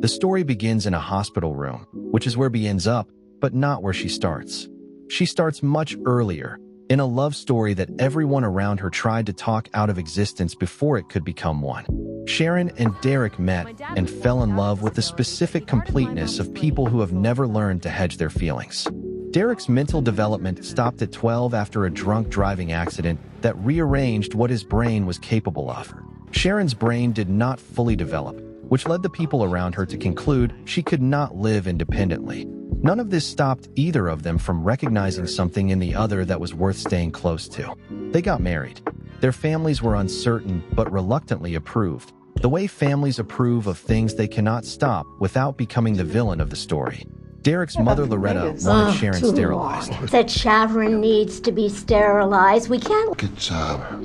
The story begins in a hospital room, which is where Bee ends up, but not where she starts. She starts much earlier, in a love story that everyone around her tried to talk out of existence before it could become one. Sharon and Derek met and fell in love with the specific completeness of people who have never learned to hedge their feelings. Derek's mental development stopped at 12 after a drunk driving accident that rearranged what his brain was capable of. Sharon's brain did not fully develop, which led the people around her to conclude she could not live independently. None of this stopped either of them from recognizing something in the other that was worth staying close to. They got married. Their families were uncertain but reluctantly approved, the way families approve of things they cannot stop without becoming the villain of the story. Derek's mother, Loretta, wanted Sharon sterilized. That Sharon needs to be sterilized. We can't... It's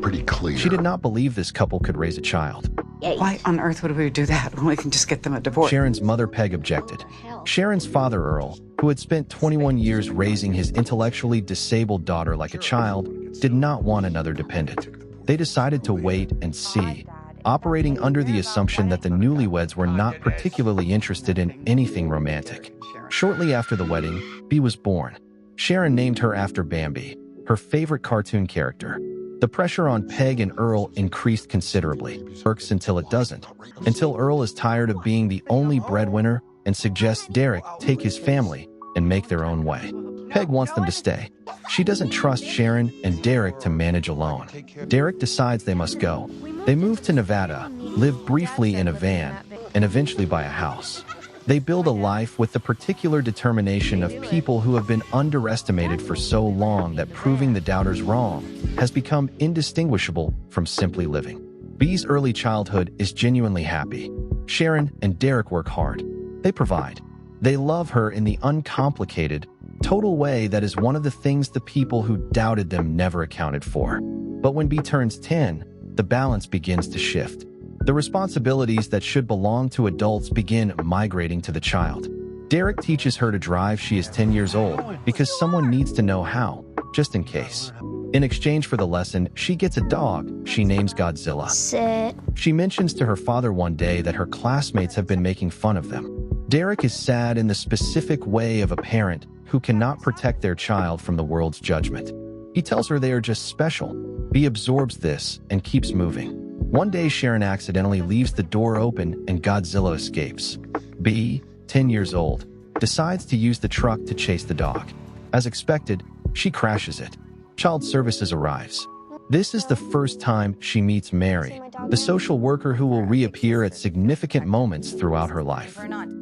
pretty clear. She did not believe this couple could raise a child. Why on earth would we do that when we can just get them a divorce? Sharon's mother, Peg, objected. Sharon's father, Earl, who had spent 21 years raising his intellectually disabled daughter like a child, did not want another dependent. They decided to wait and see, operating under the assumption that the newlyweds were not particularly interested in anything romantic. Shortly after the wedding, Bee was born. Sharon named her after Bambi, her favorite cartoon character. The pressure on Peg and Earl increased considerably, irks until it doesn't, until Earl is tired of being the only breadwinner and suggests Derek take his family and make their own way. Peg wants them to stay. She doesn't trust Sharon and Derek to manage alone. Derek decides they must go. They move to Nevada, live briefly in a van, and eventually buy a house. They build a life with the particular determination of people who have been underestimated for so long that proving the doubters wrong has become indistinguishable from simply living. Bee's early childhood is genuinely happy. Sharon and Derek work hard. They provide. They love her in the uncomplicated, total way that is one of the things the people who doubted them never accounted for. But when Bee turns 10, the balance begins to shift. The responsibilities that should belong to adults begin migrating to the child. Derek teaches her to drive. She is 10 years old because someone needs to know how, just in case. In exchange for the lesson, she gets a dog she names Godzilla. Sit. She mentions to her father one day that her classmates have been making fun of them. Derek is sad in the specific way of a parent who cannot protect their child from the world's judgment. He tells her they are just special. Bee absorbs this and keeps moving. One day, Sharon accidentally leaves the door open and Godzilla escapes. Bee, 10 years old, decides to use the truck to chase the dog. As expected, she crashes it. Child services arrives. This is the first time she meets Mary, the social worker who will reappear at significant moments throughout her life.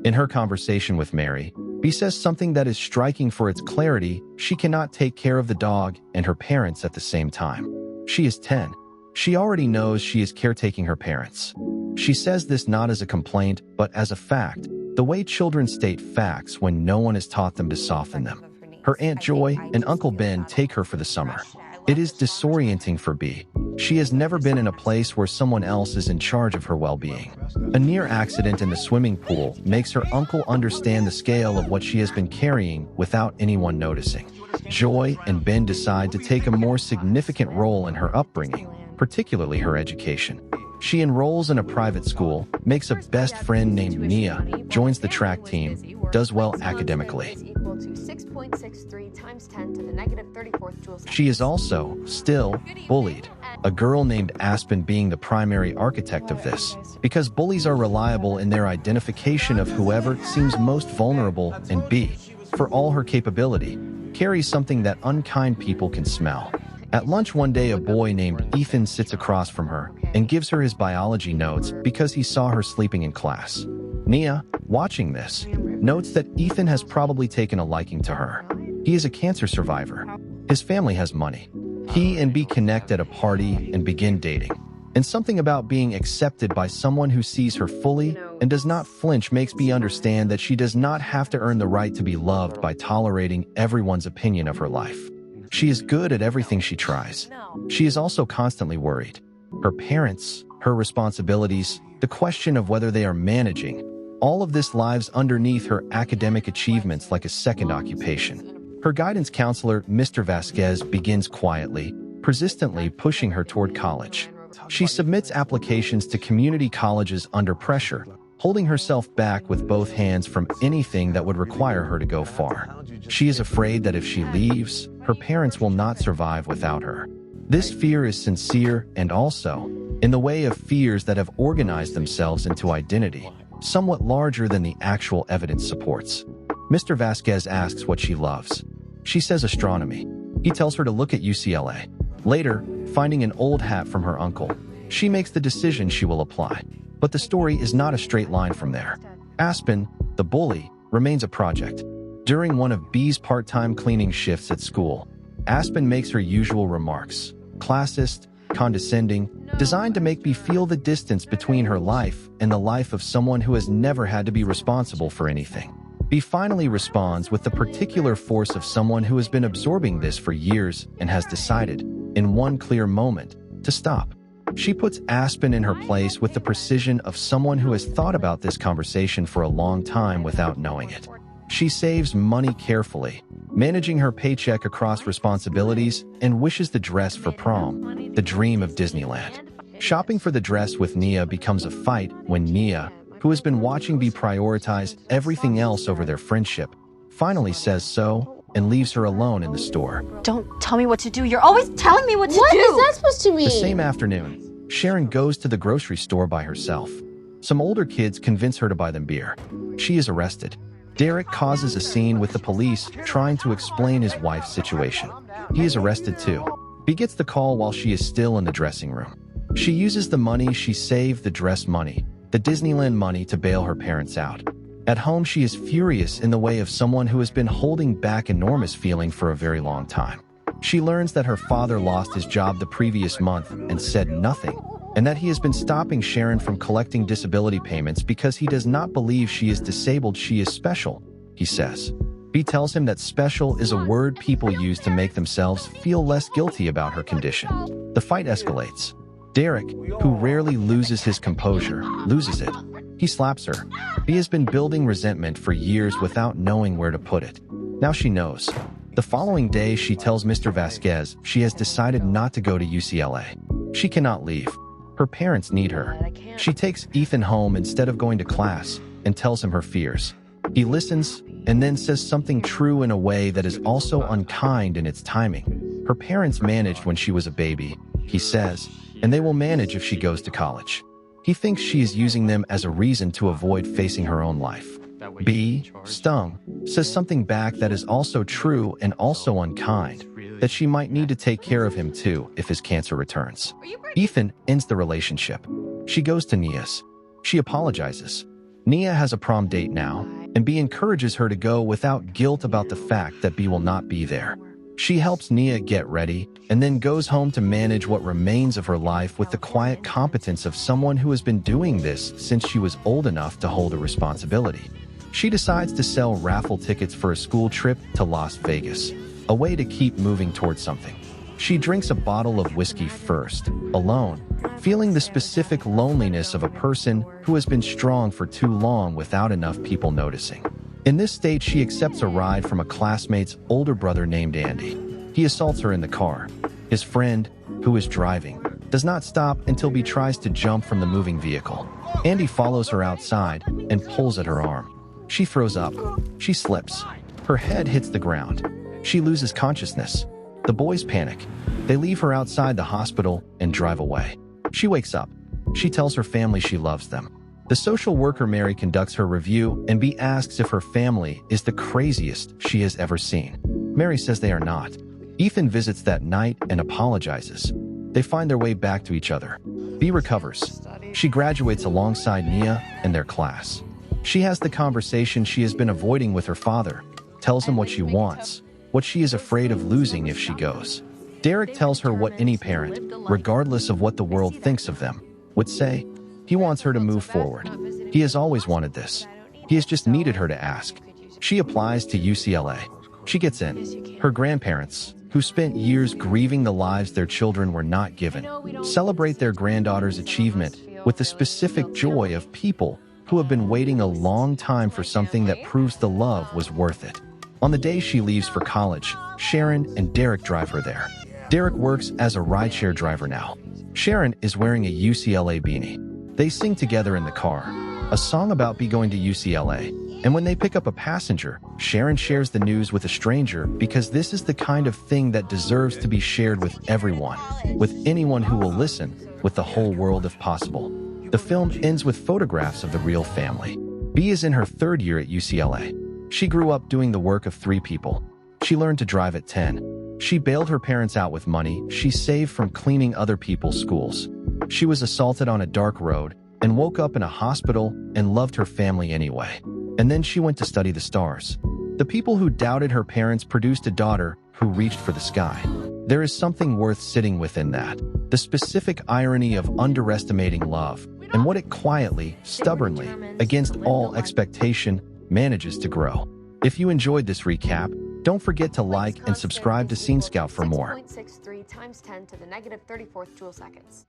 In her conversation with Mary, Bee says something that is striking for its clarity: she cannot take care of the dog and her parents at the same time. She is 10. She already knows she is caretaking her parents. She says this not as a complaint, but as a fact, the way children state facts when no one has taught them to soften them. Her Aunt Joy and Uncle Ben take her for the summer. It is disorienting for Bee. She has never been in a place where someone else is in charge of her well-being. A near accident in the swimming pool makes her uncle understand the scale of what she has been carrying without anyone noticing. Joy and Ben decide to take a more significant role in her upbringing, particularly her education. She enrolls in a private school, makes a best friend named Nia, joins the track team, does well academically. She is also, still, bullied. A girl named Aspen being the primary architect of this, because bullies are reliable in their identification of whoever seems most vulnerable, and Bee, for all her capability, carries something that unkind people can smell. At lunch one day, a boy named Ethan sits across from her and gives her his biology notes because he saw her sleeping in class. Nia, watching this, notes that Ethan has probably taken a liking to her. He is a cancer survivor. His family has money. He and Bee connect at a party and begin dating. And something about being accepted by someone who sees her fully and does not flinch makes Bee understand that she does not have to earn the right to be loved by tolerating everyone's opinion of her life. She is good at everything she tries. She is also constantly worried. Her parents, her responsibilities, the question of whether they are managing, all of this lies underneath her academic achievements like a second occupation. Her guidance counselor, Mr. Vasquez, begins quietly, persistently pushing her toward college. She submits applications to community colleges under pressure, holding herself back with both hands from anything that would require her to go far. She is afraid that if she leaves, her parents will not survive without her. This fear is sincere and also in the way of fears that have organized themselves into identity, somewhat larger than the actual evidence supports. Mr. Vasquez asks what she loves. She says astronomy. He tells her to look at UCLA. Later, finding an old hat from her uncle, she makes the decision she will apply. But the story is not a straight line from there. Aspen, the bully, remains a project. During one of B's part-time cleaning shifts at school, Aspen makes her usual remarks, classist, condescending, designed to make B feel the distance between her life and the life of someone who has never had to be responsible for anything. B finally responds with the particular force of someone who has been absorbing this for years and has decided, in one clear moment, to stop. She puts Aspen in her place with the precision of someone who has thought about this conversation for a long time without knowing it. She saves money carefully, managing her paycheck across responsibilities, and wishes the dress for prom, the dream of Disneyland. Shopping for the dress with Nia becomes a fight when Nia, who has been watching B prioritize everything else over their friendship, finally says so and leaves her alone in the store. Don't tell me what to do. You're always telling me what to do. What is that supposed to mean? The same afternoon, Sharon goes to the grocery store by herself. Some older kids convince her to buy them beer. She is arrested. Derek causes a scene with the police trying to explain his wife's situation. He is arrested too. B gets the call while she is still in the dressing room. She uses the money she saved, the dress money, the Disneyland money, to bail her parents out. At home, she is furious in the way of someone who has been holding back enormous feeling for a very long time. She learns that her father lost his job the previous month and said nothing, and that he has been stopping Sharon from collecting disability payments because he does not believe she is disabled. She is special, he says. B tells him that special is a word people use to make themselves feel less guilty about her condition. The fight escalates. Derek, who rarely loses his composure, loses it. He slaps her. B has been building resentment for years without knowing where to put it. Now she knows. The following day, she tells Mr. Vasquez she has decided not to go to UCLA. She cannot leave. Her parents need her. She takes Ethan home instead of going to class and tells him her fears. He listens and then says something true in a way that is also unkind in its timing. Her parents managed when she was a baby, he says, and they will manage if she goes to college. He thinks she is using them as a reason to avoid facing her own life. B, stung, says something back that is also true and also unkind, that she might need to take care of him too if his cancer returns. Ethan ends the relationship. She goes to Nia's. She apologizes. Nia has a prom date now, and B encourages her to go without guilt about the fact that B will not be there. She helps Nia get ready and then goes home to manage what remains of her life with the quiet competence of someone who has been doing this since she was old enough to hold a responsibility. She decides to sell raffle tickets for a school trip to Las Vegas, a way to keep moving towards something. She drinks a bottle of whiskey first, alone, feeling the specific loneliness of a person who has been strong for too long without enough people noticing. In this state, she accepts a ride from a classmate's older brother named Andy. He assaults her in the car. His friend, who is driving, does not stop until B tries to jump from the moving vehicle. Andy follows her outside and pulls at her arm. She throws up. She slips. Her head hits the ground. She loses consciousness. The boys panic. They leave her outside the hospital and drive away. She wakes up. She tells her family she loves them. The social worker Mary conducts her review and B asks if her family is the craziest she has ever seen. Mary says they are not. Ethan visits that night and apologizes. They find their way back to each other. B recovers. She graduates alongside Nia and their class. She has the conversation she has been avoiding with her father, tells him what she wants, what she is afraid of losing if she goes. Derek tells her what any parent, regardless of what the world thinks of them, would say. He wants her to move forward. He has always wanted this. He has just needed her to ask. She applies to UCLA. She gets in. Her grandparents, who spent years grieving the lives their children were not given, celebrate their granddaughter's achievement with the specific joy of people who have been waiting a long time for something that proves the love was worth it. On the day she leaves for college, Sharon and Derek drive her there. Derek works as a rideshare driver now. Sharon is wearing a UCLA beanie. They sing together in the car. a song about be going to UCLA. And when they pick up a passenger, Sharon shares the news with a stranger because this is the kind of thing that deserves to be shared with everyone, with anyone who will listen, with the whole world if possible. The film ends with photographs of the real family. B is in her third year at UCLA. She grew up doing the work of 3 people. She learned to drive at 10. She bailed her parents out with money she saved from cleaning other people's schools. She was assaulted on a dark road and woke up in a hospital and loved her family anyway. And then she went to study the stars. The people who doubted her parents produced a daughter who reached for the sky. There is something worth sitting within that. The specific irony of underestimating love and what it quietly, stubbornly, against all expectation, manages to grow. If you enjoyed this recap, don't forget to like and subscribe to Scene Scout for more. 6.63 times 10 to the negative 34th joule seconds.